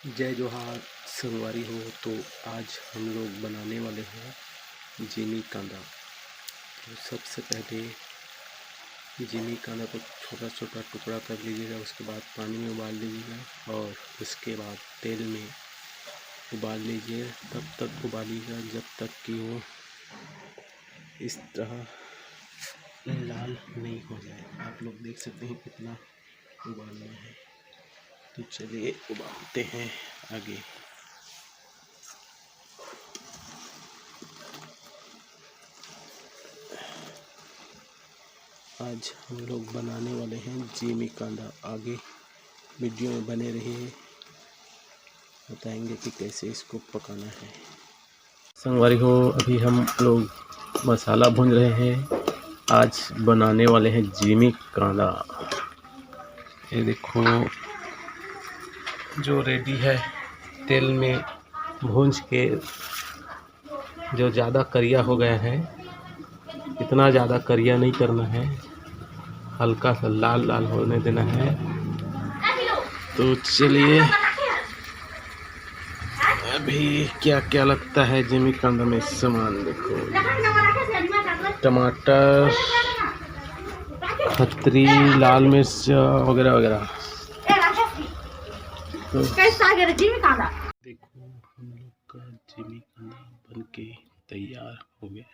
जय जोहार संगवारी हो। तो आज हम लोग बनाने वाले हैं जिमी कांदा। तो सबसे पहले जिमी कांदा को छोटा छोटा टुकड़ा कर लीजिएगा। उसके बाद पानी में उबाल लीजिएगा और उसके बाद तेल में उबाल लीजिए। तब तक उबालिएगा जब तक कि वो इस तरह लाल नहीं हो जाए। आप लोग देख सकते हैं कितना उबालना है। तो चलिए उबालते हैं आगे। आज हम लोग बनाने वाले हैं जिमी कांदा। आगे वीडियो में बने रहिए, बताएंगे कि कैसे इसको पकाना है। संगवारी हो, अभी हम लोग मसाला भून रहे हैं। आज बनाने वाले हैं जिमी कांदा। ये देखो जो रेडी है, तेल में भूंज के जो ज़्यादा करिया हो गया है, इतना ज़्यादा करिया नहीं करना है, हल्का सा लाल लाल होने देना है। तो चलिए अभी क्या क्या लगता है जिमी कांदा में सामान देखो। टमाटर, खत्री, लाल मिर्च वगैरह वगैरह। तो देखो हम लोग का जिमी कांदा बनके तैयार हो गया